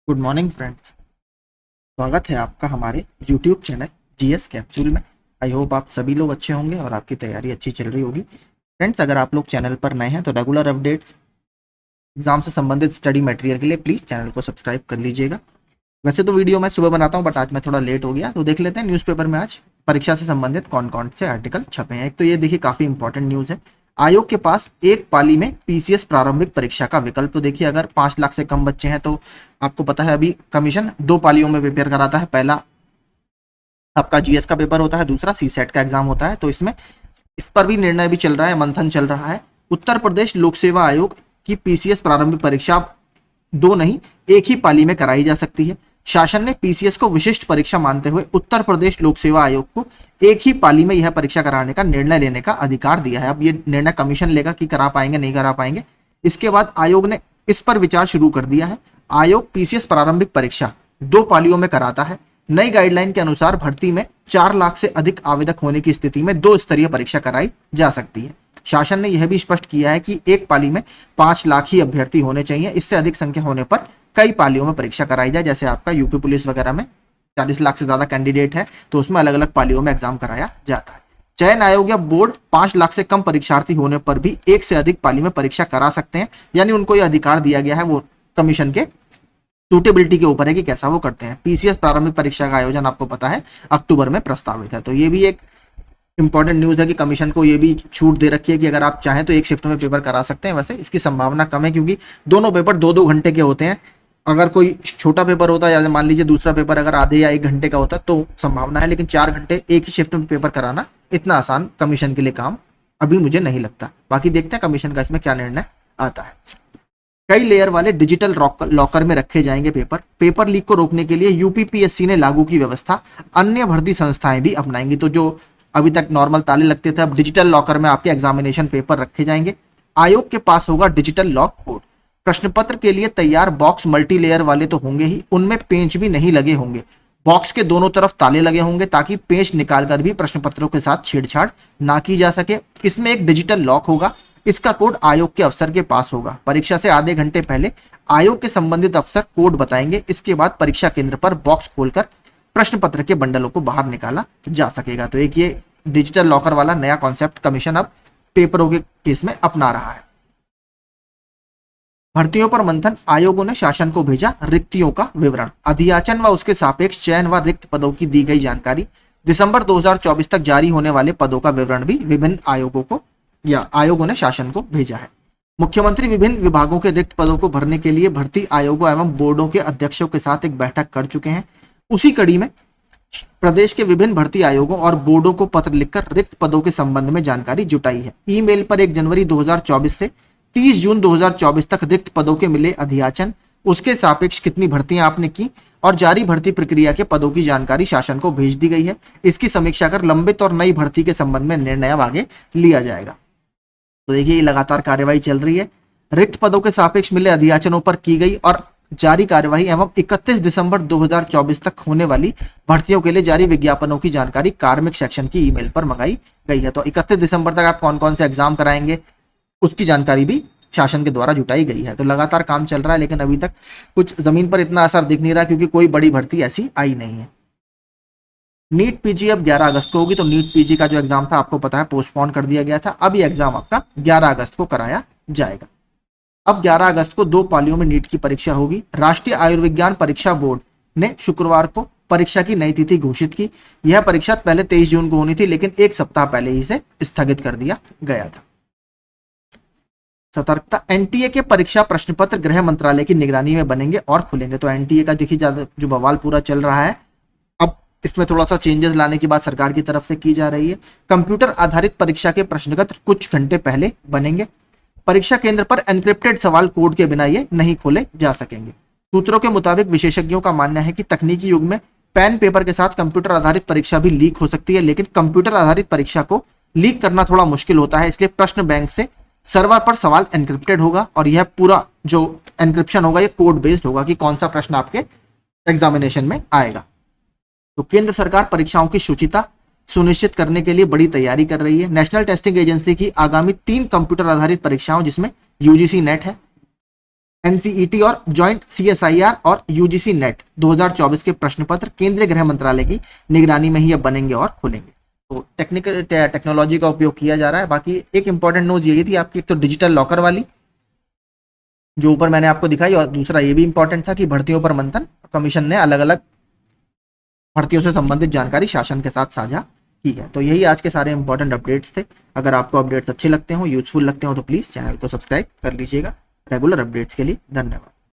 Good morning friends. स्वागत है आपका हमारे यूट्यूब चैनल जीएस कैप्सूल में। आई होप आप सभी लोग अच्छे होंगे और आपकी तैयारी अच्छी चल रही होगी। फ्रेंड्स, अगर आप लोग चैनल पर नए हैं तो रेगुलर अपडेट्स, एग्जाम से संबंधित स्टडी मटेरियल के लिए प्लीज़ चैनल को सब्सक्राइब कर लीजिएगा। वैसे तो वीडियो मैं सुबह बनाता हूँ, बट आज मैं थोड़ा लेट हो गया, तो देख लेते हैं न्यूज़पेपर में आज परीक्षा से संबंधित कौन कौन से आर्टिकल छपे हैं। एक तो ये देखिए, काफ़ी इंपॉर्टेंट न्यूज़ है। आयोग के पास एक पाली में पीसीएस प्रारंभिक परीक्षा का विकल्प। तो देखिए, अगर 5 लाख से कम बच्चे हैं तो आपको पता है अभी कमीशन 2 पालियों में पेपर कराता है। पहला आपका जीएस का पेपर होता है, दूसरा सीसेट का एग्जाम होता है। तो इसमें इस पर भी निर्णय भी चल रहा है, मंथन चल रहा है। उत्तर प्रदेश लोक सेवा आयोग की पीसीएस प्रारंभिक परीक्षा दो नहीं, एक ही पाली में कराई जा सकती है। शासन ने पीसीएस को विशिष्ट परीक्षा मानते हुए उत्तर प्रदेश लोक सेवा आयोग को एक ही पाली में यह परीक्षा कराने का निर्णय लेने का अधिकार दिया है। अब ये निर्णय कमीशन लेगा कि करा पाएंगे नहीं करा पाएंगे। इसके बाद आयोग ने इस पर विचार शुरू कर दिया है। आयोग पीसीएस प्रारंभिक परीक्षा 2 पालियों में कराता है। नई गाइडलाइन के अनुसार भर्ती में 4 लाख से अधिक आवेदक होने की स्थिति में 2 स्तरीय परीक्षा कराई जा सकती है। शासन ने यह भी स्पष्ट किया है कि एक पाली में 5 लाख ही अभ्यर्थी होने चाहिए। इससे अधिक संख्या होने पर कई पालियों में परीक्षा कराई जाए। जैसे आपका यूपी पुलिस वगैरह में 40 लाख से ज्यादा कैंडिडेट है, तो उसमें अलग अलग पालियों में एग्जाम कराया जाता है। चयन आयोग या बोर्ड 5 लाख से कम परीक्षार्थी होने पर भी एक से अधिक पाली में परीक्षा करा सकते हैं। यानी उनको यह अधिकार दिया गया है। वो कमीशन के सूटेबिलिटी के ऊपर है कि कैसा वो करते हैं। पीसीएस प्रारंभिक परीक्षा का आयोजन आपको पता है अक्टूबर में प्रस्तावित है। तो ये भी एक इंपॉर्टेंट न्यूज है कि कमीशन को ये भी छूट दे रखी है कि अगर आप चाहें तो एक शिफ्ट में पेपर करा सकते हैं। वैसे इसकी संभावना कम है, क्योंकि दोनों पेपर 2-2 घंटे के होते हैं। अगर कोई छोटा पेपर होता है, या मान लीजिए दूसरा पेपर अगर आधे या 1 घंटे का होता है तो संभावना है, लेकिन 4 घंटे एक ही शिफ्ट में पेपर कराना इतना आसान कमीशन के लिए काम अभी मुझे नहीं लगता। बाकी देखते हैं कमीशन का इसमें क्या निर्णय आता है। कई लेयर वाले डिजिटल लॉकर में रखे जाएंगे पेपर। पेपर लीक को रोकने के लिए यूपीपीएससी ने लागू की व्यवस्था अन्य भर्ती संस्थाएं भी अपनाएंगी। तो जो अभी तक नॉर्मल ताले लगते थे, अब डिजिटल लॉकर में आपके एग्जामिनेशन पेपर रखे जाएंगे। आयोग के पास होगा डिजिटल लॉक कोड। प्रश्न पत्र के लिए तैयार बॉक्स मल्टी लेयर वाले तो होंगे ही, उनमें पेंच भी नहीं लगे होंगे। बॉक्स के दोनों तरफ ताले लगे होंगे ताकि पेंच निकालकर भी प्रश्न पत्रों के साथ छेड़छाड़ ना की जा सके। इसमें एक डिजिटल लॉक होगा। इसका कोड आयोग के अफसर के पास होगा। परीक्षा से आधे घंटे पहले आयोग के संबंधित अफसर कोड बताएंगे। इसके बाद परीक्षा केंद्र पर बॉक्स खोलकर प्रश्न पत्र के बंडलों को बाहर निकाला जा सकेगा। तो एक ये डिजिटल लॉकर वाला नया कॉन्सेप्ट कमीशन अब पेपरों के केस में अपना रहा है। भर्तियों पर मंथन, आयोगों ने शासन को भेजा रिक्तियों का विवरण। अधियाचन व उसके सापेक्ष चयन व रिक्त पदों की दी गई जानकारी। दिसंबर 2024 तक जारी होने वाले पदों का विवरण भी विभिन्न आयोगों को या आयोगों ने शासन को भेजा है। मुख्यमंत्री विभिन्न विभागों के रिक्त पदों को भरने के लिए भर्ती आयोगों एवं बोर्डों के अध्यक्षों के साथ एक बैठक कर चुके हैं। उसी कड़ी में प्रदेश के विभिन्न भर्ती आयोगों और बोर्डों को पत्र लिखकर रिक्त पदों के संबंध में जानकारी जुटाई है। ईमेल पर 1 जनवरी 2024 से 30 जून 2024 तक रिक्त पदों के मिले अधियाचन, उसके सापेक्ष कितनी भर्तियां आपने की और जारी भर्ती प्रक्रिया के पदों की जानकारी शासन को भेज दी गई है। इसकी समीक्षा कर लंबित और नई भर्ती के संबंध में निर्णय अब आगे लिया जाएगा। तो देखिए, लगातार कार्यवाही चल रही है। रिक्त पदों के सापेक्ष मिले अधियाचनों पर की गई और जारी कार्यवाही एवं 31 दिसंबर 2024 तक होने वाली भर्तियों के लिए जारी विज्ञापनों की जानकारी कार्मिक सेक्शन की ईमेल पर मंगाई गई है। तो 31 दिसंबर तक आप कौन कौन से एग्जाम कराएंगे उसकी जानकारी भी शासन के द्वारा जुटाई गई है। तो लगातार काम चल रहा है, लेकिन अभी तक कुछ जमीन पर इतना असर दिख नहीं रहा, क्योंकि कोई बड़ी भर्ती ऐसी आई नहीं है। नीट पीजी अब 11 अगस्त को होगी। तो नीट पीजी का जो एग्जाम था आपको पता है पोस्टपोन कर दिया गया था। अब ये एग्जाम आपका 11 अगस्त को कराया जाएगा। अब 11 अगस्त को 2 पालियों में नीट की परीक्षा होगी। राष्ट्रीय आयुर्विज्ञान परीक्षा बोर्ड ने शुक्रवार को परीक्षा की नई तिथि घोषित की। यह परीक्षा पहले 23 जून को होनी थी, लेकिन एक सप्ताह पहले ही इसे स्थगित कर दिया गया था। सतर्कता, एनटीए के परीक्षा प्रश्न पत्र गृह मंत्रालय की निगरानी में बनेंगे और खुलेंगे। तो एनटीए का देखिए ज्यादा जो बवाल पूरा चल रहा है, अब इसमें थोड़ा सा चेंजेस लाने की बात सरकार की तरफ से की जा रही है। कंप्यूटर आधारित परीक्षा के प्रश्नपत्र कुछ घंटे पहले बनेंगे। परीक्षा केंद्र पर एनक्रिप्टेड सवाल कोड के बिना ये नहीं खोले जा सकेंगे। सूत्रों के मुताबिक विशेषज्ञों का मानना है कि तकनीकी युग में पेन पेपर के साथ कंप्यूटर आधारित परीक्षा भी लीक हो सकती है, लेकिन कंप्यूटर आधारित परीक्षा को लीक करना थोड़ा मुश्किल होता है। इसलिए प्रश्न बैंक से सर्वर पर सवाल एनक्रिप्टेड होगा और यह पूरा जो एनक्रिप्शन होगा ये कोड बेस्ड होगा कि कौन सा प्रश्न आपके एग्जामिनेशन में आएगा। तो केंद्र सरकार परीक्षाओं की शुचिता सुनिश्चित करने के लिए बड़ी तैयारी कर रही है। नेशनल टेस्टिंग एजेंसी की आगामी 3 कंप्यूटर आधारित परीक्षाओं, जिसमें यूजीसी नेट है, एनसीईटी और ज्वाइंट सीएसआईआर और यूजीसी नेट 2024 के प्रश्न पत्र केंद्रीय गृह मंत्रालय की निगरानी में ही अब बनेंगे और खुलेंगे। तो टेक्नोलॉजी का उपयोग किया जा रहा है। बाकी एक इंपॉर्टेंट न्यूज यही थी आपकी, एक तो डिजिटल लॉकर वाली जो ऊपर मैंने आपको दिखाई, और दूसरा ये भी इंपॉर्टेंट था कि भर्तियों पर मंथन, कमीशन ने अलग अलग भर्तियों से संबंधित जानकारी शासन के साथ साझा की है। तो यही आज के सारे इंपॉर्टेंट अपडेट्स थे। अगर आपको अपडेट्स अच्छे लगते हो, यूजफुल लगते हो, तो प्लीज चैनल को सब्सक्राइब कर लीजिएगा रेगुलर अपडेट्स के लिए। धन्यवाद।